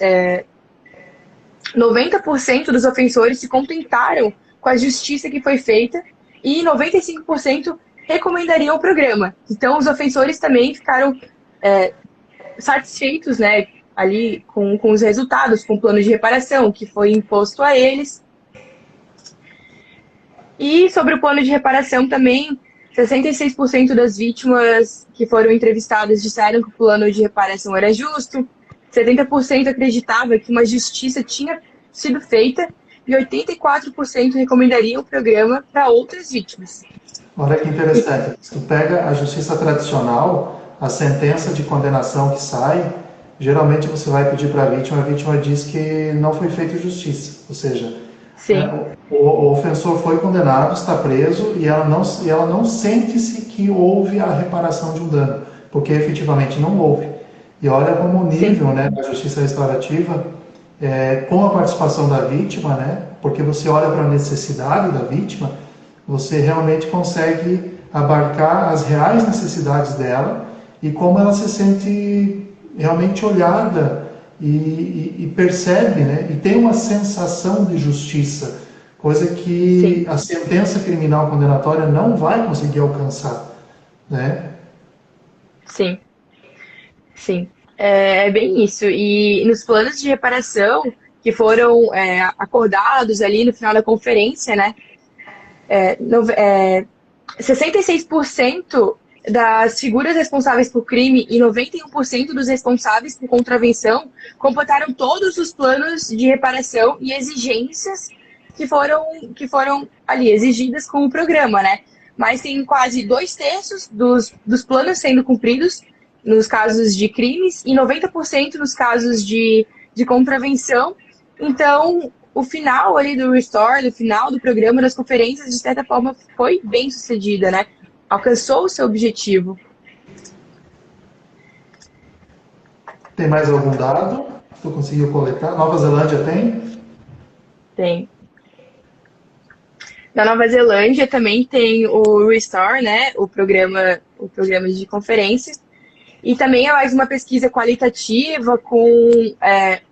90% dos ofensores se contentaram com a justiça que foi feita e 95% recomendariam o programa. Então, os ofensores também ficaram satisfeitos, né, ali com os resultados, com o plano de reparação que foi imposto a eles. E sobre o plano de reparação também, 66% das vítimas que foram entrevistadas disseram que o plano de reparação era justo, 70% acreditava que uma justiça tinha sido feita e 84% recomendariam o programa para outras vítimas. Olha que interessante. Se tu pega a justiça tradicional, a sentença de condenação que sai, geralmente você vai pedir para a vítima diz que não foi feita justiça. Ou seja, o ofensor foi condenado, está preso e ela não sente-se que houve a reparação de um dano, porque efetivamente não houve. E olha como o nível, né, da justiça restaurativa, com a participação da vítima, né, porque você olha para a necessidade da vítima, você realmente consegue abarcar as reais necessidades dela e como ela se sente realmente olhada e percebe, né, e tem uma sensação de justiça, coisa que a sentença criminal condenatória não vai conseguir alcançar, né? Sim. É bem isso. E nos planos de reparação que foram acordados ali no final da conferência, né, 66% das figuras responsáveis por crime e 91% dos responsáveis por contravenção completaram todos os planos de reparação e exigências que foram ali exigidas com o programa, né? Mas tem quase 2/3 dos planos sendo cumpridos nos casos de crimes e 90% nos casos de contravenção. Então, o final ali do Restore, do final do programa, das conferências, de certa forma, foi bem sucedida, né? Alcançou o seu objetivo. Tem mais algum dado que tu conseguiu coletar? Nova Zelândia tem? Tem. Na Nova Zelândia também tem o Restore, né? O programa de conferências. E também é mais uma pesquisa qualitativa com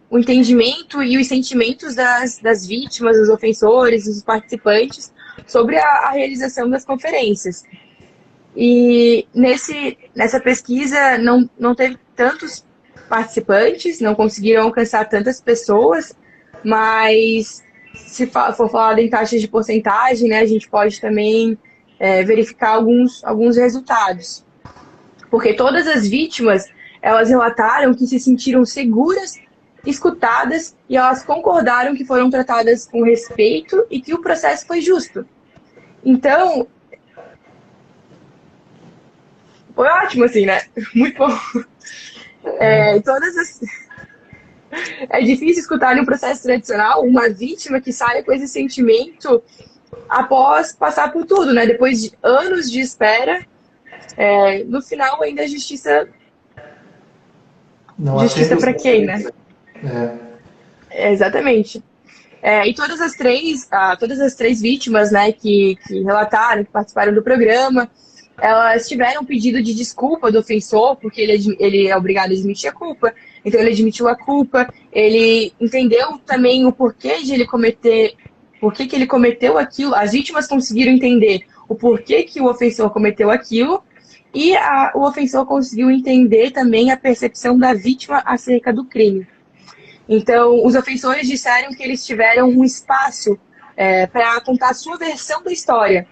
o entendimento e os sentimentos das vítimas, dos ofensores, dos participantes sobre a realização das conferências. E nessa pesquisa não teve tantos participantes, não conseguiram alcançar tantas pessoas, mas se for falar em taxas de porcentagem, né, a gente pode também verificar alguns resultados. Porque todas as vítimas, elas relataram que se sentiram seguras, escutadas, e elas concordaram que foram tratadas com respeito e que o processo foi justo. Então, foi ótimo, assim, né? Muito bom. É difícil escutar em um processo tradicional uma vítima que saia com esse sentimento após passar por tudo, né? Depois de anos de espera, no final ainda a justiça... Não justiça atende os para quem, né? Exatamente. E todas as três vítimas, né, que relataram, que participaram do programa, elas tiveram um pedido de desculpa do ofensor, porque ele é obrigado a admitir a culpa. Então ele admitiu a culpa, ele entendeu também o porquê de ele cometer, porquê que ele cometeu aquilo. As vítimas conseguiram entender o porquê que o ofensor cometeu aquilo, e o ofensor conseguiu entender também a percepção da vítima acerca do crime. Então, os ofensores disseram que eles tiveram um espaço para contar a sua versão da história.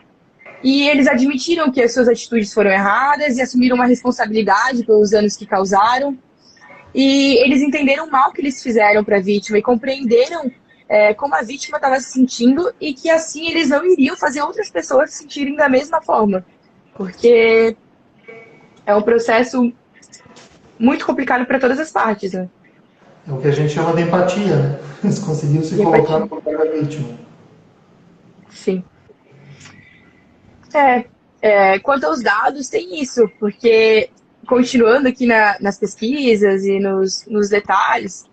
E eles admitiram que as suas atitudes foram erradas e assumiram uma responsabilidade pelos danos que causaram. E eles entenderam o mal que eles fizeram para a vítima e compreenderam como a vítima estava se sentindo, e que assim eles não iriam fazer outras pessoas se sentirem da mesma forma. Porque é um processo muito complicado para todas as partes, né? É o que a gente chama de empatia, né? Eles conseguiram se colocar no lugar da vítima. Sim. Quanto aos dados, tem isso, porque, continuando aqui nas pesquisas e nos detalhes,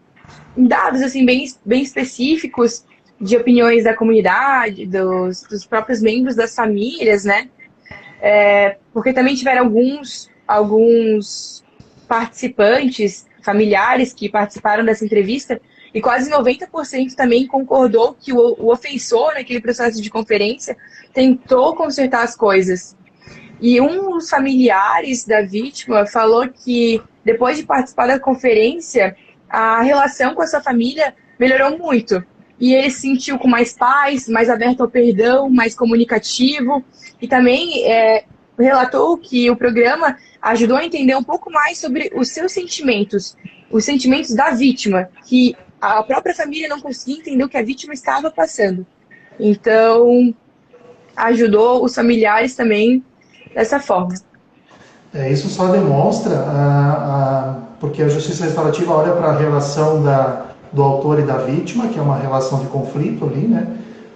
dados assim, bem específicos de opiniões da comunidade, dos próprios membros das famílias, né? Porque também tiveram alguns participantes, familiares que participaram dessa entrevista, e quase 90% também concordou que o ofensor, naquele processo de conferência, tentou consertar as coisas. E um dos familiares da vítima falou que, depois de participar da conferência, a relação com a sua família melhorou muito. E ele se sentiu com mais paz, mais aberto ao perdão, mais comunicativo. E também relatou que o programa ajudou a entender um pouco mais sobre os seus sentimentos, os sentimentos da vítima, que a própria família não conseguia entender o que a vítima estava passando. Então, ajudou os familiares também dessa forma. Isso só demonstra, porque a justiça restaurativa olha para a relação do autor e da vítima, que é uma relação de conflito ali, né?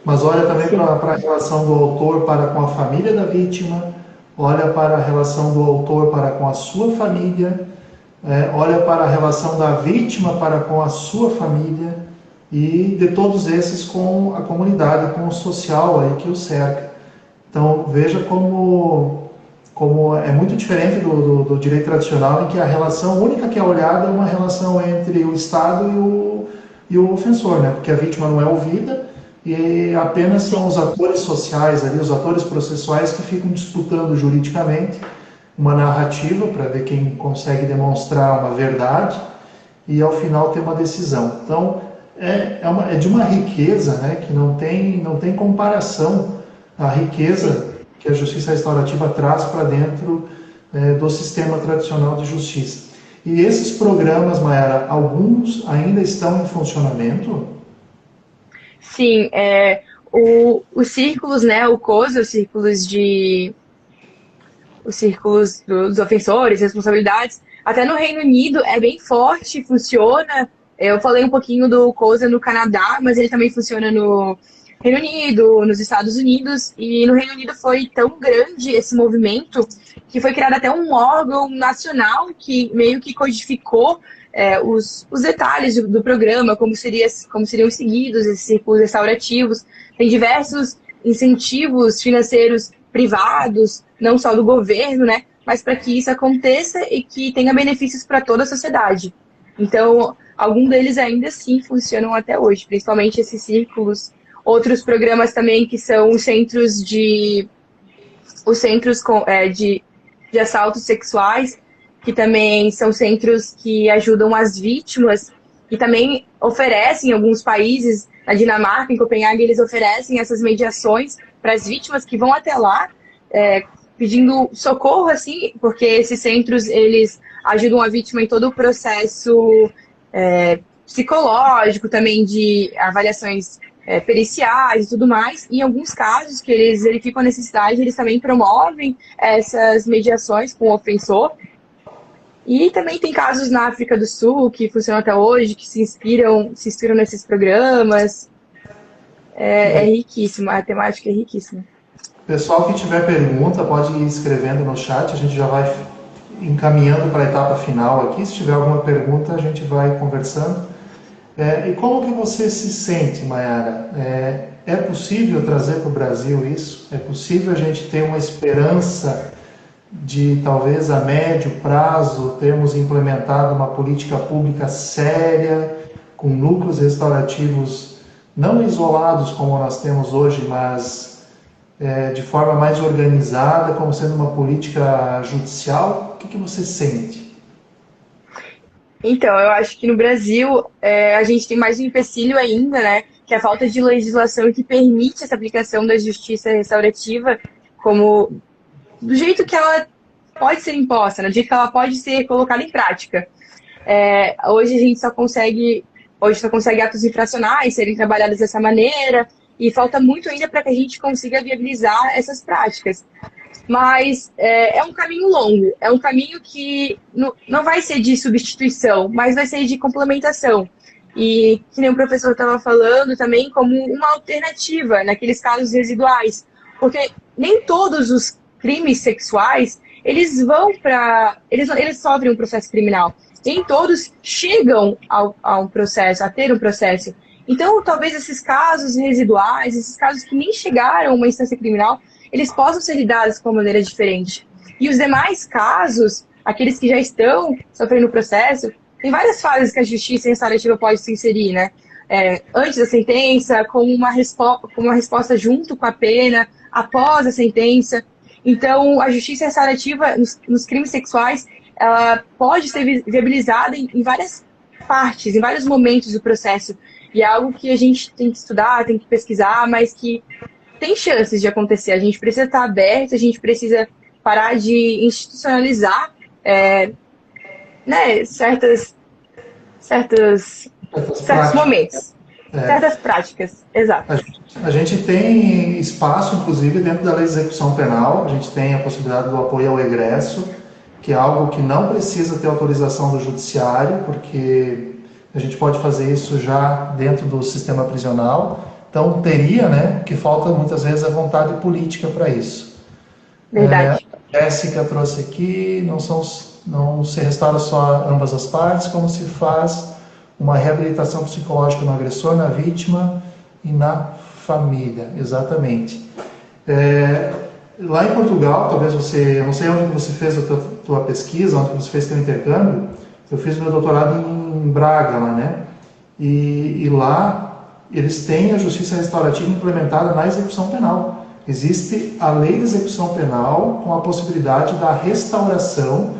Mas olha também para a relação do autor para com a família da vítima, olha para a relação do autor para com a sua família, olha para a relação da vítima para com a sua família, e de todos esses com a comunidade, com o social aí que o cerca. Então veja como é muito diferente do direito tradicional, em que a relação única que é olhada é uma relação entre o Estado e o ofensor, né? Porque a vítima não é ouvida e apenas são os atores sociais ali, os atores processuais, que ficam disputando juridicamente uma narrativa para ver quem consegue demonstrar uma verdade e ao final ter uma decisão. Então é de uma riqueza, né, que não tem comparação, a riqueza que a justiça restaurativa traz para dentro do sistema tradicional de justiça. E esses programas, Mayara, alguns ainda estão em funcionamento? Sim, os círculos, né, o COSA, os círculos dos ofensores, responsabilidades, até no Reino Unido é bem forte, funciona. Eu falei um pouquinho do COSA no Canadá, mas ele também funciona no Reino Unido, nos Estados Unidos, e no Reino Unido foi tão grande esse movimento que foi criado até um órgão nacional que meio que codificou os detalhes do programa, como seriam seguidos esses círculos restaurativos. Tem diversos incentivos financeiros privados, não só do governo, né, mas para que isso aconteça e que tenha benefícios para toda a sociedade. Então, alguns deles ainda assim funcionam até hoje, principalmente esses círculos. Outros programas também que são os centros de assaltos sexuais, que também são centros que ajudam as vítimas e também oferecem, em alguns países, na Dinamarca, em Copenhague, eles oferecem essas mediações para as vítimas que vão até lá pedindo socorro, assim, porque esses centros, eles ajudam a vítima em todo o processo psicológico, também de avaliações periciais e tudo mais. E em alguns casos que eles verificam a necessidade, eles também promovem essas mediações com o ofensor. E também tem casos na África do Sul que funcionam até hoje, que se inspiram nesses programas. É riquíssimo, a temática é riquíssima. Pessoal que tiver pergunta, pode ir escrevendo no chat, a gente já vai encaminhando para a etapa final aqui. Se tiver alguma pergunta, a gente vai conversando. E como que você se sente, Mayara? É possível trazer para o Brasil isso? É possível a gente ter uma esperança de, talvez a médio prazo, termos implementado uma política pública séria, com núcleos restaurativos não isolados como nós temos hoje, mas de forma mais organizada, como sendo uma política judicial? O que você sente? Então, eu acho que no Brasil a gente tem mais um empecilho ainda, né? Que é a falta de legislação que permite essa aplicação da justiça restaurativa como do jeito que ela pode ser imposta, né? Do jeito que ela pode ser colocada em prática. Hoje a gente só consegue atos infracionais serem trabalhados dessa maneira e falta muito ainda para que a gente consiga viabilizar essas práticas. Mas é um caminho longo, é um caminho que não vai ser de substituição, mas vai ser de complementação. E, que nem o professor estava falando, também como uma alternativa naqueles casos residuais. Porque nem todos os crimes sexuais, eles sofrem um processo criminal. Nem todos chegam a ter um processo. Então, talvez esses casos residuais, esses casos que nem chegaram a uma instância criminal, eles possam ser lidados de uma maneira diferente. E os demais casos, aqueles que já estão sofrendo o processo, tem várias fases que a justiça restaurativa pode se inserir, né? Antes da sentença, com uma resposta junto com a pena, após a sentença. Então, a justiça restaurativa nos crimes sexuais, ela pode ser viabilizada em várias partes, em vários momentos do processo. E é algo que a gente tem que estudar, tem que pesquisar, mas que tem chances de acontecer. A gente precisa estar aberto, a gente precisa parar de institucionalizar certos momentos, certas práticas. Exato. A gente tem espaço, inclusive, dentro da lei de execução penal, a gente tem a possibilidade do apoio ao egresso, que é algo que não precisa ter autorização do judiciário, porque a gente pode fazer isso já dentro do sistema prisional. Então, teria, né, que falta muitas vezes a vontade política para isso. Verdade. A Jéssica trouxe aqui, não se restaura só ambas as partes, como se faz uma reabilitação psicológica no agressor, na vítima e na família. Exatamente. Lá em Portugal, talvez você, não sei onde você fez a tua pesquisa, onde você fez teu intercâmbio, eu fiz meu doutorado em Braga, lá, né? E lá eles têm a justiça restaurativa implementada na execução penal. Existe a lei de execução penal com a possibilidade da restauração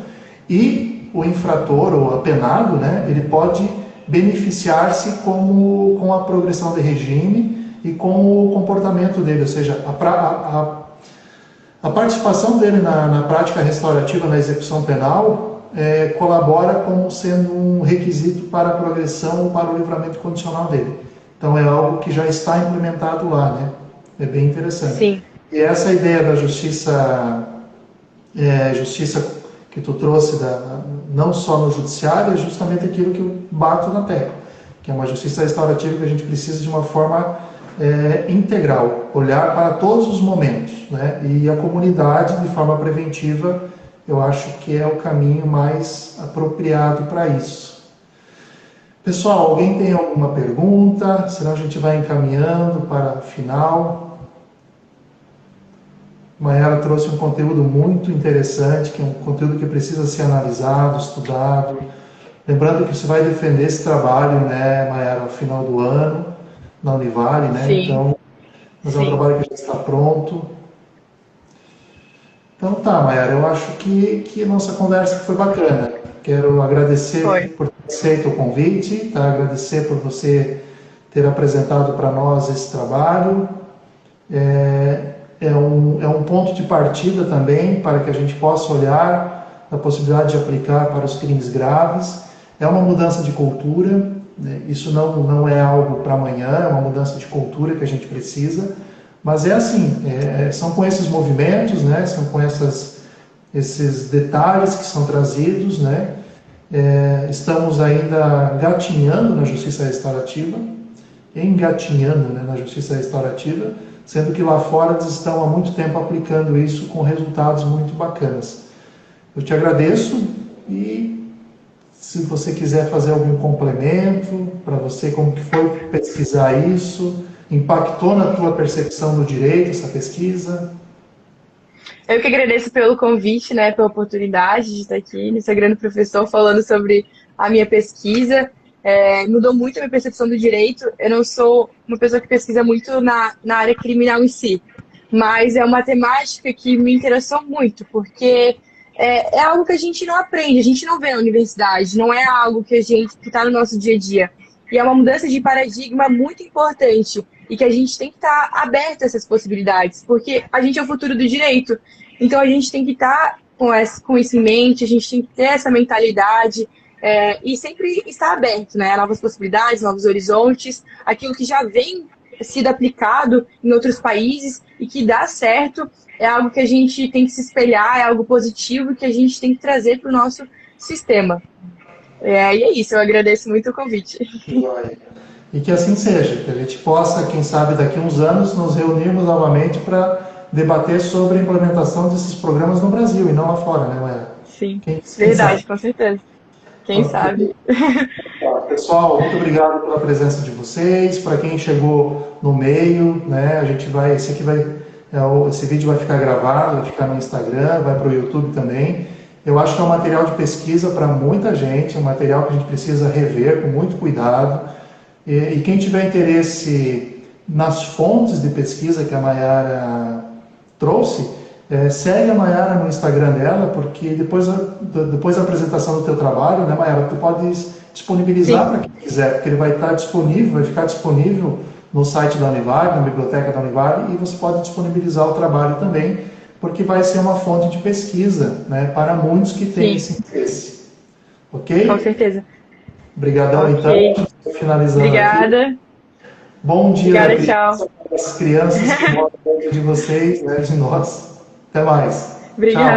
e o infrator ou apenado, né, ele pode beneficiar-se com a progressão de regime e com o comportamento dele, ou seja, a participação dele na prática restaurativa na execução penal colabora como sendo um requisito para a progressão ou para o livramento condicional dele. Então é algo que já está implementado lá, né? É bem interessante. Sim. E essa ideia da justiça, justiça que tu trouxe, não só no judiciário, é justamente aquilo que eu bato na tecla, que é uma justiça restaurativa que a gente precisa de uma forma integral, olhar para todos os momentos, né? E a comunidade, de forma preventiva, eu acho que é o caminho mais apropriado para isso. Pessoal, alguém tem alguma pergunta? Senão a gente vai encaminhando para o final. Maiara trouxe um conteúdo muito interessante, que é um conteúdo que precisa ser analisado, estudado. Lembrando que você vai defender esse trabalho, né, Maiara, ao final do ano, na Univale, né? Sim. Então, mas é um trabalho que já está pronto. Então tá, Maiara, eu acho que a nossa conversa foi bacana. Quero agradecer por ter aceito o convite, tá? Agradecer por você ter apresentado para nós esse trabalho. É um ponto de partida também para que a gente possa olhar a possibilidade de aplicar para os crimes graves. É uma mudança de cultura, né? Isso não é algo para amanhã, é uma mudança de cultura que a gente precisa. Mas é assim, são com esses movimentos, né? São com esses detalhes que são trazidos, né? Estamos ainda gatinhando na justiça restaurativa, engatinhando, né, na justiça restaurativa, sendo que lá fora eles estão há muito tempo aplicando isso com resultados muito bacanas. Eu te agradeço e se você quiser fazer algum complemento para você, como que foi pesquisar isso, impactou na tua percepção do direito essa pesquisa? Eu que agradeço pelo convite, né, pela oportunidade de estar aqui nesse grande professor falando sobre a minha pesquisa. Mudou muito a minha percepção do direito. Eu não sou uma pessoa que pesquisa muito na área criminal em si, mas é uma temática que me interessou muito, porque é algo que a gente não aprende, a gente não vê na universidade, não é algo que que está no nosso dia a dia. E é uma mudança de paradigma muito importante e que a gente tem que estar aberto a essas possibilidades, porque a gente é o futuro do direito. Então a gente tem que estar com isso em mente, a gente tem que ter essa mentalidade e sempre estar aberto, né, a novas possibilidades, novos horizontes, aquilo que já vem sido aplicado em outros países e que dá certo, é algo que a gente tem que se espelhar, é algo positivo que a gente tem que trazer para o nosso sistema. E é isso, eu agradeço muito o convite. E que assim seja, que a gente possa, quem sabe, daqui a uns anos, nos reunirmos novamente para debater sobre a implementação desses programas no Brasil e não lá fora, né, Maia? Sim, verdade, com certeza. Quem sabe? Pessoal, muito obrigado pela presença de vocês. Para quem chegou no meio, né, a gente vai, esse vídeo vai ficar gravado, vai ficar no Instagram, vai para o YouTube também. Eu acho que é um material de pesquisa para muita gente, é um material que a gente precisa rever com muito cuidado. E quem tiver interesse nas fontes de pesquisa que a Maiara trouxe, segue a Maiara no Instagram dela, porque depois da apresentação do teu trabalho, né, Maiara, tu pode disponibilizar para quem quiser, porque ele vai estar disponível, vai ficar disponível no site da Univale, na biblioteca da Univale, e você pode disponibilizar o trabalho também, porque vai ser uma fonte de pesquisa, né, para muitos que têm esse interesse. Ok? Com certeza. Obrigadão, okay. Então. Finalizando. Obrigada. Aqui. Bom dia. Obrigada, tchau. As crianças que moram dentro de vocês, né, de nós. Até mais. Obrigada. Tchau.